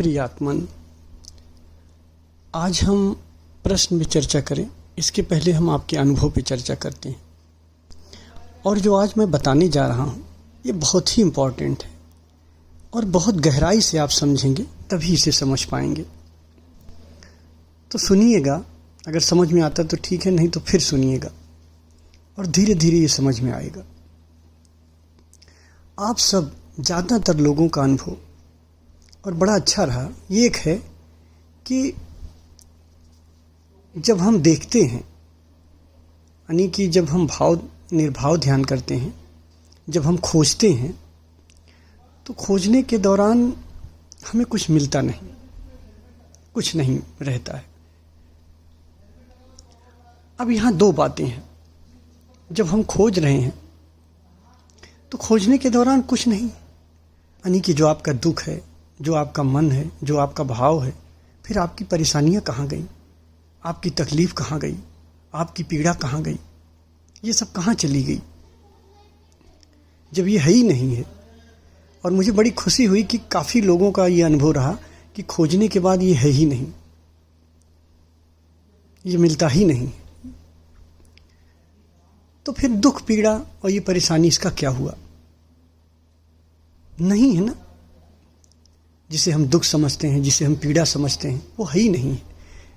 प्रियात्मन, आज हम प्रश्न में चर्चा करें। इसके पहले हम आपके अनुभव पे चर्चा करते हैं। और जो आज मैं बताने जा रहा हूँ ये बहुत ही इम्पोर्टेंट है और बहुत गहराई से आप समझेंगे तभी इसे समझ पाएंगे। तो सुनिएगा, अगर समझ में आता तो ठीक है, नहीं तो फिर सुनिएगा और धीरे धीरे ये समझ में आएगा। आप सब ज़्यादातर लोगों का अनुभव और बड़ा अच्छा रहा ये एक है कि जब हम देखते हैं, यानी कि जब हम निर्भाव ध्यान करते हैं, जब हम खोजते हैं, तो खोजने के दौरान हमें कुछ मिलता नहीं, कुछ नहीं रहता है। अब यहाँ दो बातें हैं। जब हम खोज रहे हैं तो खोजने के दौरान कुछ नहीं, यानी कि जो आपका दुख है, जो आपका मन है, जो आपका भाव है, फिर आपकी परेशानियाँ कहाँ गई, आपकी तकलीफ़ कहाँ गई, आपकी पीड़ा कहाँ गई, ये सब कहाँ चली गई, जब ये है ही नहीं है। और मुझे बड़ी खुशी हुई कि काफ़ी लोगों का ये अनुभव रहा कि खोजने के बाद ये है ही नहीं, ये मिलता ही नहीं। तो फिर दुख, पीड़ा और ये परेशानी, इसका क्या हुआ? नहीं है ना। जिसे हम दुख समझते हैं, जिसे हम पीड़ा समझते हैं, वो है ही नहीं है।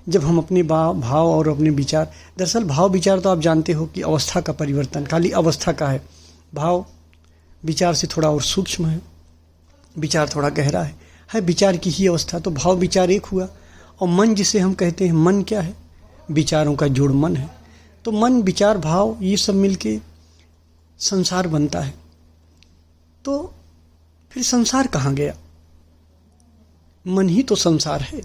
जब हम अपने भाव और अपने विचार, दरअसल भाव विचार तो आप जानते हो कि अवस्था का परिवर्तन, खाली अवस्था का है। भाव विचार से थोड़ा और सूक्ष्म है, विचार थोड़ा गहरा है विचार की ही अवस्था। तो भाव विचार एक हुआ। और मन जिसे हम कहते हैं, मन क्या है? विचारों का जोड़ मन है। तो मन, विचार, भाव, ये सब मिलके संसार बनता है। तो फिर संसार कहाँ गया? मन ही तो संसार है।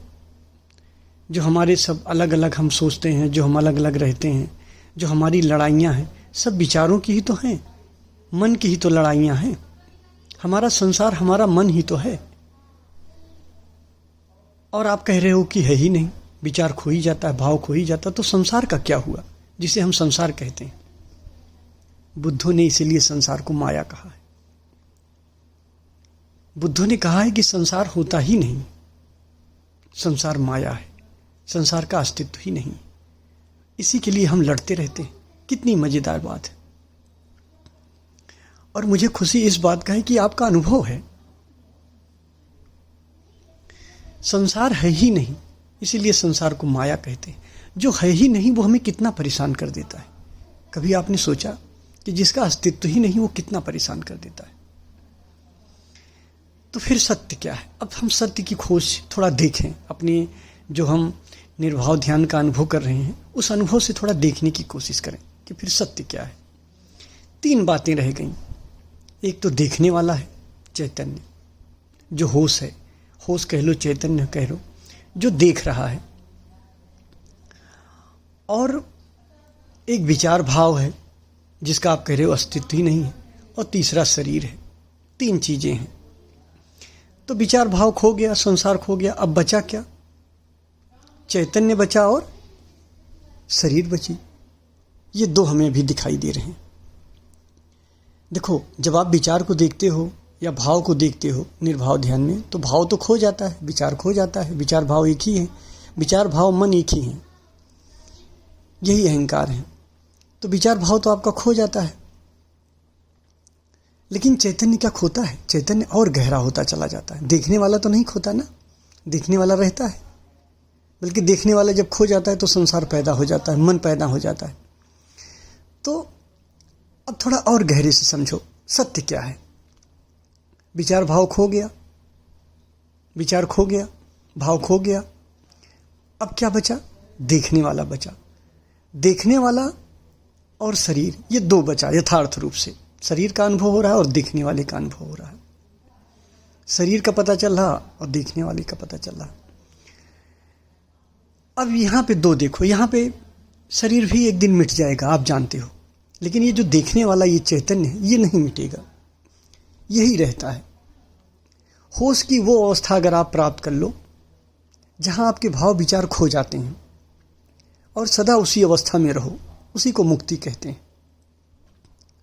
जो हमारे सब अलग अलग हम सोचते हैं, जो हम अलग अलग रहते हैं, जो हमारी लड़ाइयाँ हैं, सब विचारों की ही तो हैं, मन की ही तो लड़ाइयाँ हैं। हमारा संसार, हमारा मन ही तो है। और आप कह रहे हो कि है ही नहीं, विचार खो ही जाता है, भाव खो ही जाता है। तो संसार का क्या हुआ जिसे हम संसार कहते हैं? बुद्धों ने इसीलिए संसार को माया कहा है। बुद्धों ने कहा है कि संसार होता ही नहीं, संसार माया है, संसार का अस्तित्व ही नहीं। इसी के लिए हम लड़ते रहते हैं। कितनी मजेदार बात है। और मुझे खुशी इस बात का है कि आपका अनुभव है। संसार है ही नहीं, इसीलिए संसार को माया कहते हैं। जो है ही नहीं वो हमें कितना परेशान कर देता है। कभी आपने सोचा कि जिसका अस्तित्व ही नहीं वो कितना परेशान कर देता है? तो फिर सत्य क्या है? अब हम सत्य की खोज थोड़ा देखें। अपने जो हम निर्भाव ध्यान का अनुभव कर रहे हैं, उस अनुभव से थोड़ा देखने की कोशिश करें कि फिर सत्य क्या है। 3 बातें रह गईं। एक तो देखने वाला है, चैतन्य, जो होश है, होश कह लो, चैतन्य कह लो, जो देख रहा है। और एक विचार भाव है जिसका आप कह रहे हो अस्तित्व ही नहीं है। और तीसरा शरीर है। 3 चीजें हैं। तो विचार भाव खो गया, संसार खो गया, अब बचा क्या? चैतन्य बचा और शरीर बची। ये 2 हमें अभी दिखाई दे रहे हैं। देखो, जब आप विचार को देखते हो या भाव को देखते हो निर्भाव ध्यान में, तो भाव तो खो जाता है, विचार खो जाता है। विचार भाव एक ही है, विचार भाव मन एक ही है, यही अहंकार है। तो विचार भाव तो आपका खो जाता है। लेकिन चैतन्य क्या खोता है? चैतन्य और गहरा होता चला जाता है। देखने वाला तो नहीं खोता ना, देखने वाला रहता है। बल्कि देखने वाला जब खो जाता है तो संसार पैदा हो जाता है, मन पैदा हो जाता है। तो अब थोड़ा और गहरे से समझो, सत्य क्या है? विचार भाव खो गया, विचार खो गया, भाव खो गया। अब क्या बचा? देखने वाला बचा। देखने वाला और शरीर, ये 2 बचा यथार्थ रूप से। शरीर का अनुभव हो रहा है और देखने वाले का अनुभव हो रहा है। शरीर का पता चल रहा और देखने वाले का पता चल रहा। अब यहाँ पे 2 देखो। यहाँ पे शरीर भी एक दिन मिट जाएगा, आप जानते हो। लेकिन ये जो देखने वाला, ये चैतन्य है, ये नहीं मिटेगा, यही रहता है। होश की वो अवस्था अगर आप प्राप्त कर लो जहाँ आपके भाव विचार खो जाते हैं और सदा उसी अवस्था में रहो, उसी को मुक्ति कहते हैं।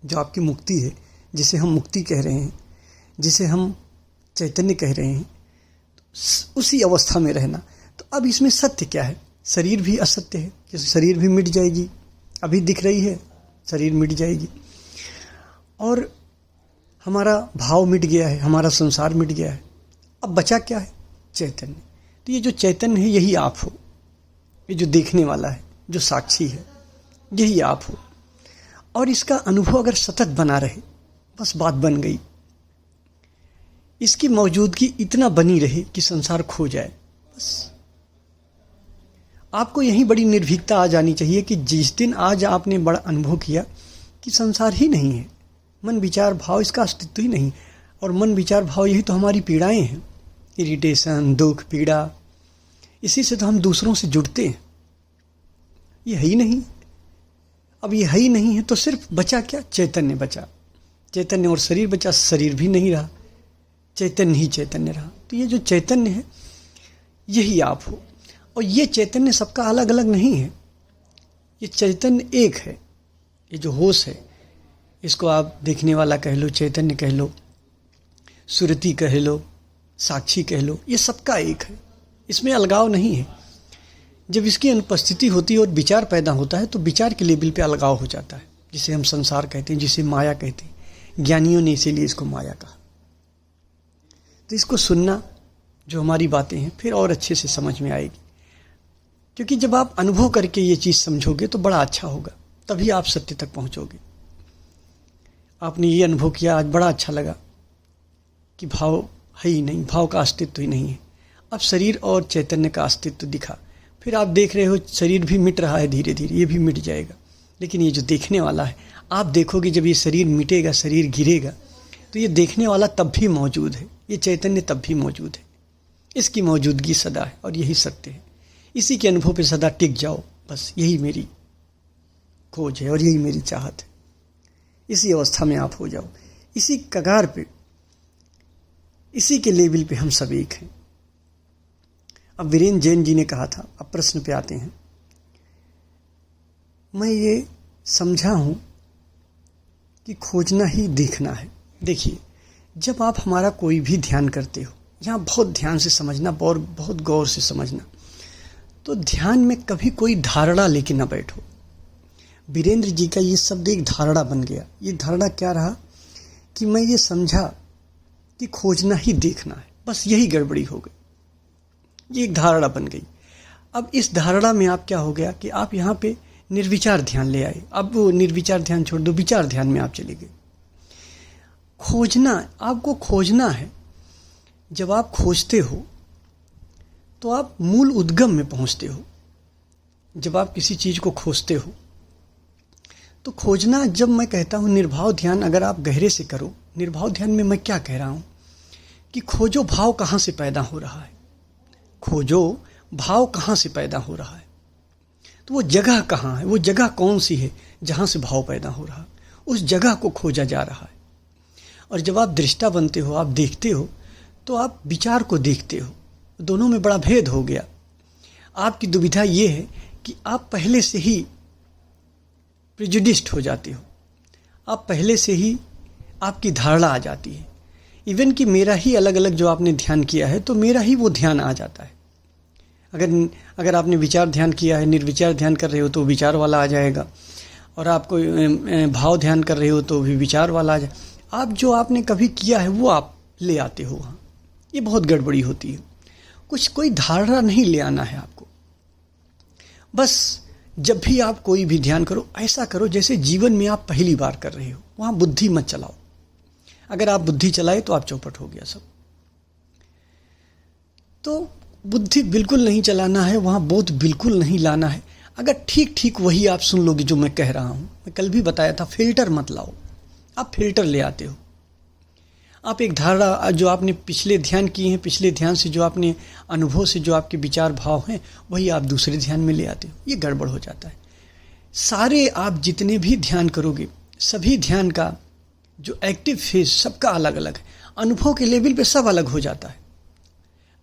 जो आपकी मुक्ति है, जिसे हम मुक्ति कह रहे हैं, जिसे हम चैतन्य कह रहे हैं, उसी अवस्था में रहना। तो अब इसमें सत्य क्या है? शरीर भी असत्य है, जैसे शरीर भी मिट जाएगी, अभी दिख रही है, शरीर मिट जाएगी, और हमारा भाव मिट गया है, हमारा संसार मिट गया है। अब बचा क्या है? चैतन्य। तो ये जो चैतन्य है यही आप हो, ये जो देखने वाला है, जो साक्षी है, यही आप हो। और इसका अनुभव अगर सतत बना रहे, बस बात बन गई। इसकी मौजूदगी इतना बनी रहे कि संसार खो जाए, बस। आपको यही बड़ी निर्भीकता आ जानी चाहिए कि जिस दिन आज आपने बड़ा अनुभव किया कि संसार ही नहीं है, मन विचार भाव इसका अस्तित्व ही नहीं, और मन विचार भाव यही तो हमारी पीड़ाएं हैं, इरिटेशन, दुख, पीड़ा, इसी से तो हम दूसरों से जुड़ते हैं। ये है ही नहीं। अब ये है ही नहीं है तो सिर्फ बचा क्या? चैतन्य बचा। चैतन्य और शरीर बचा, शरीर भी नहीं रहा, चैतन्य ही चैतन्य रहा। तो ये जो चैतन्य है यही आप हो। और ये चैतन्य सबका अलग अलग नहीं है, ये चैतन्य एक है। ये जो होश है, इसको आप देखने वाला कह लो, चैतन्य कह लो, सुरति कह लो, साक्षी कह लो, ये सबका एक है, इसमें अलगाव नहीं है। जब इसकी अनुपस्थिति होती है और विचार पैदा होता है तो विचार के लेवल पे अलगाव हो जाता है, जिसे हम संसार कहते हैं, जिसे माया कहते हैं। ज्ञानियों ने इसीलिए इसको माया कहा। तो इसको सुनना, जो हमारी बातें हैं, फिर और अच्छे से समझ में आएगी। क्योंकि जब आप अनुभव करके ये चीज़ समझोगे तो बड़ा अच्छा होगा, तभी आप सत्य तक पहुंचोगे। आपने ये अनुभव किया, आज बड़ा अच्छा लगा कि भाव है ही नहीं, भाव का अस्तित्व ही नहीं है। अब शरीर और चैतन्य का अस्तित्व दिखा, फिर आप देख रहे हो शरीर भी मिट रहा है, धीरे धीरे ये भी मिट जाएगा। लेकिन ये जो देखने वाला है, आप देखोगे जब ये शरीर मिटेगा, शरीर गिरेगा, तो ये देखने वाला तब भी मौजूद है, ये चैतन्य तब भी मौजूद है। इसकी मौजूदगी सदा है और यही सत्य है। इसी के अनुभव पे सदा टिक जाओ, बस यही मेरी खोज है और यही मेरी चाहत है। इसी अवस्था में आप हो जाओ, इसी कगार पे, इसी के लेवल पे हम सब एक हैं। अब वीरेंद्र जैन जी ने कहा था, अब प्रश्न पे आते हैं। मैं ये समझा हूं कि खोजना ही देखना है। देखिए, जब आप हमारा कोई भी ध्यान करते हो, यहाँ बहुत ध्यान से समझना और बहुत गौर से समझना, तो ध्यान में कभी कोई धारणा लेके ना बैठो। वीरेंद्र जी का ये शब्द एक धारणा बन गया। ये धारणा क्या रहा कि मैं ये समझा कि खोजना ही देखना है, बस यही गड़बड़ी हो गई। ये एक धारणा बन गई। अब इस धारणा में आप क्या हो गया कि आप यहाँ पे निर्विचार ध्यान ले आए। अब वो निर्विचार ध्यान छोड़ दो, विचार ध्यान में आप चले गए। खोजना, आपको खोजना है। जब आप खोजते हो तो आप मूल उद्गम में पहुंचते हो। जब आप किसी चीज को खोजते हो तो खोजना, जब मैं कहता हूं निर्भाव ध्यान, अगर आप गहरे से करो, निर्भाव ध्यान में मैं क्या कह रहा हूं कि खोजो भाव कहां से पैदा हो रहा है, खोजो भाव कहां से पैदा हो रहा है, तो वो जगह कहां है, वो जगह कौन सी है जहां से भाव पैदा हो रहा है, उस जगह को खोजा जा रहा है। और जब आप दृष्टा बनते हो, आप देखते हो, तो आप विचार को देखते हो। दोनों में बड़ा भेद हो गया। आपकी दुविधा ये है कि आप पहले से ही प्रेजुडिस्ड हो जाते हो, आप पहले से ही आपकी धारणा आ जाती है। इवन कि मेरा ही अलग अलग जो आपने ध्यान किया है, तो मेरा ही वो ध्यान आ जाता है। अगर आपने विचार ध्यान किया है, निर्विचार ध्यान कर रहे हो तो विचार वाला आ जाएगा, और आपको भाव ध्यान कर रहे हो तो भी विचार वाला आ जाएगा। आप जो आपने कभी किया है वो आप ले आते हो वहाँ। ये बहुत गड़बड़ी होती है। कोई धारणा नहीं ले आना है आपको। बस जब भी आप कोई भी ध्यान करो, ऐसा करो जैसे जीवन में आप पहली बार कर रहे हो। वहाँ बुद्धि मत चलाओ। अगर आप बुद्धि चलाए तो आप चौपट हो गया सब। तो बुद्धि बिल्कुल नहीं चलाना है, वहाँ बोध बिल्कुल नहीं लाना है। अगर ठीक ठीक वही आप सुन लोगे जो मैं कह रहा हूँ। मैं कल भी बताया था, फिल्टर मत लाओ। आप फिल्टर ले आते हो। आप एक धारणा जो आपने पिछले ध्यान किए हैं, पिछले ध्यान से जो आपने अनुभव से जो आपके विचार भाव हैं, वही आप दूसरे ध्यान में ले आते हो। ये गड़बड़ हो जाता है। सारे आप जितने भी ध्यान करोगे, सभी ध्यान का जो एक्टिव फेज सबका अलग अलग है। अनुभव के लेवल पे सब अलग हो जाता है।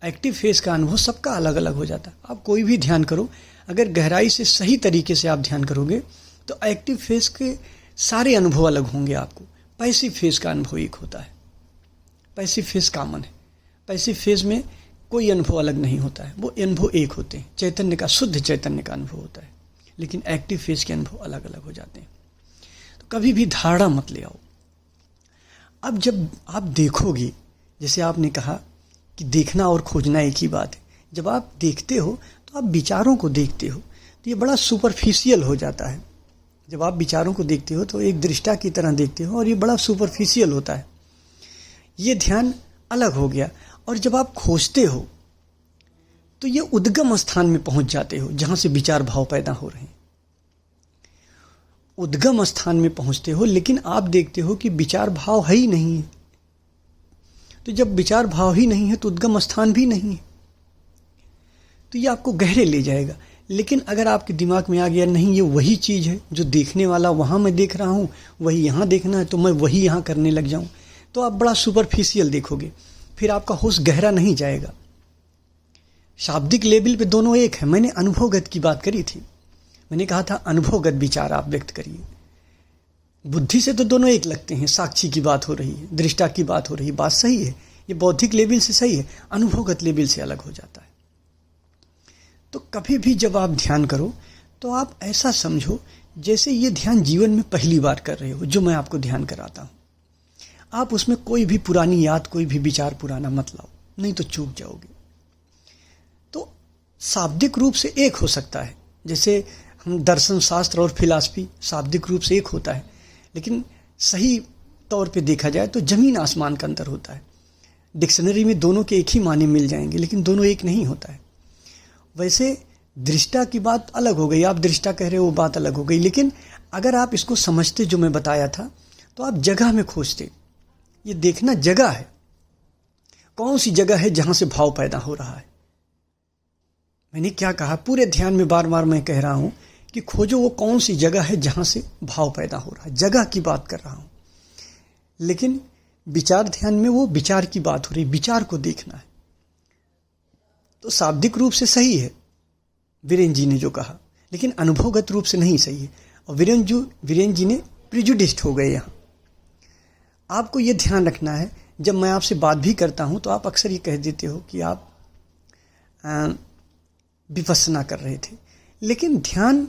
एक्टिव फेज का अनुभव सबका अलग अलग हो जाता है। आप कोई भी ध्यान करो, अगर गहराई से सही तरीके से आप ध्यान करोगे तो एक्टिव फेज के सारे अनुभव अलग होंगे आपको। पैसिव फेज का अनुभव एक होता है। पैसिव फेज कॉमन है। पैसिव फेज में कोई अनुभव अलग नहीं होता है, वो अनुभव एक होते हैं। चैतन्य का, शुद्ध चैतन्य का अनुभव होता है, लेकिन एक्टिव फेज के अनुभव अलग अलग हो जाते हैं। तो कभी भी धारणा मत ले आओ। अब जब आप देखोगे, जैसे आपने कहा कि देखना और खोजना एक ही बात है, जब आप देखते हो तो आप विचारों को देखते हो, तो ये बड़ा सुपरफिशियल हो जाता है। जब आप विचारों को देखते हो तो एक दृष्टा की तरह देखते हो, और ये बड़ा सुपरफिशियल होता है, ये ध्यान अलग हो गया। और जब आप खोजते हो तो ये उद्गम स्थान में पहुंच जाते हो, जहां से विचार भाव पैदा हो रहे हैं। उद्गम स्थान में पहुंचते हो, लेकिन आप देखते हो कि विचार भाव है ही नहीं है। तो जब विचार भाव ही नहीं है तो उद्गम स्थान भी नहीं है, तो ये आपको गहरे ले जाएगा। लेकिन अगर आपके दिमाग में आ गया नहीं, ये वही चीज़ है जो देखने वाला वहाँ मैं देख रहा हूँ, वही यहाँ देखना है, तो मैं वही यहाँ करने लग जाऊँ, तो आप बड़ा सुपरफिशियल देखोगे, फिर आपका होश गहरा नहीं जाएगा। शाब्दिक लेवल पे दोनों एक है। मैंने अनुभवगत की बात करी थी, मैंने कहा था अनुभवगत विचार आप व्यक्त करिए। बुद्धि से तो दोनों एक लगते हैं, साक्षी की बात हो रही है, दृष्टा की बात हो रही है, बात सही है, ये बौद्धिक लेवल से सही है, अनुभवगत लेवल से अलग हो जाता है। तो कभी भी जब आप ध्यान करो तो आप ऐसा समझो जैसे ये ध्यान जीवन में पहली बार कर रहे हो, जो मैं आपको ध्यान कराता हूँ। आप उसमें कोई भी पुरानी याद, कोई भी विचार पुराना मत लाओ, नहीं तो चूक जाओगे। तो शाब्दिक रूप से एक हो सकता है, जैसे हम दर्शन शास्त्र और फिलॉसफी शाब्दिक रूप से एक होता है, लेकिन सही तौर पे देखा जाए तो जमीन आसमान का अंतर होता है। डिक्शनरी में दोनों के एक ही माने मिल जाएंगे, लेकिन दोनों एक नहीं होता है। वैसे दृष्टा की बात अलग हो गई, आप दृष्टा कह रहे हो, वो बात अलग हो गई। लेकिन अगर आप इसको समझते, जो मैं बताया था, तो आप जगह में खोजते। ये देखना जगह है, कौन सी जगह है जहां से भाव पैदा हो रहा है। मैंने क्या कहा, पूरे ध्यान में बार बार मैं कह रहा हूं कि खोजो वो कौन सी जगह है जहां से भाव पैदा हो रहा है। जगह की बात कर रहा हूं, लेकिन विचार ध्यान में वो विचार की बात हो रही, विचार को देखना है। तो शाब्दिक रूप से सही है वीरेंद्र जी ने जो कहा, लेकिन अनुभवगत रूप से नहीं सही है। और वीरेंद्र जी ने प्रिजुडिस्ड हो गए यहाँ। आपको ये ध्यान रखना है, जब मैं आपसे बात भी करता हूँ तो आप अक्सर ये कह देते हो कि आप विपස්සना कर रहे थे, लेकिन ध्यान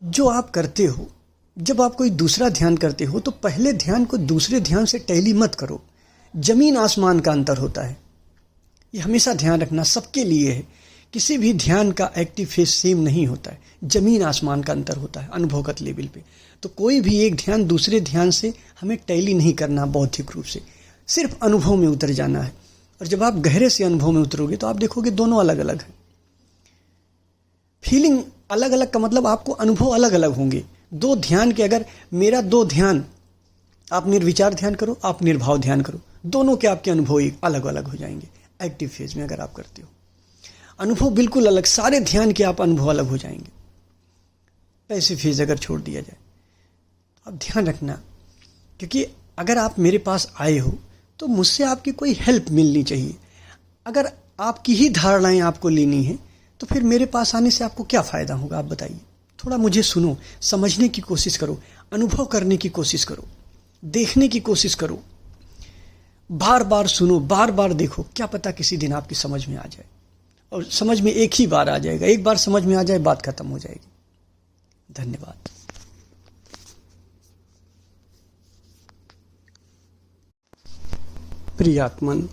जो आप करते हो, जब आप कोई दूसरा ध्यान करते हो तो पहले ध्यान को दूसरे ध्यान से टैली मत करो। जमीन आसमान का अंतर होता है, ये हमेशा ध्यान रखना, सबके लिए है। किसी भी ध्यान का एक्टिव फेज सेम नहीं होता है, जमीन आसमान का अंतर होता है अनुभवगत लेवल पे। तो कोई भी एक ध्यान दूसरे ध्यान से हमें टैली नहीं करना बौद्धिक रूप से, सिर्फ अनुभव में उतर जाना है। और जब आप गहरे से अनुभव में उतरोगे तो आप देखोगे दोनों अलग अलग हैं। फीलिंग अलग अलग का मतलब आपको अनुभव अलग अलग होंगे। दो ध्यान के, अगर मेरा दो ध्यान, आप निर्विचार ध्यान करो, आप निर्भाव ध्यान करो, दोनों के आपके अनुभव अलग अलग हो जाएंगे। एक्टिव फेज में अगर आप करते हो, अनुभव बिल्कुल अलग, सारे ध्यान के आप अनुभव अलग हो जाएंगे। पैसिव फेज अगर छोड़ दिया जाए तो आप ध्यान रखना, क्योंकि अगर आप मेरे पास आए हो तो मुझसे आपकी कोई हेल्प मिलनी चाहिए। अगर आपकी ही धारणाएं आपको लेनी है तो फिर मेरे पास आने से आपको क्या फ़ायदा होगा, आप बताइए। थोड़ा मुझे सुनो, समझने की कोशिश करो, अनुभव करने की कोशिश करो, देखने की कोशिश करो, बार बार सुनो, बार बार देखो, क्या पता किसी दिन आपकी समझ में आ जाए। और समझ में एक ही बार आ जाएगा, एक बार समझ में आ जाए बात खत्म हो जाएगी। धन्यवाद। प्रिय आत्मन,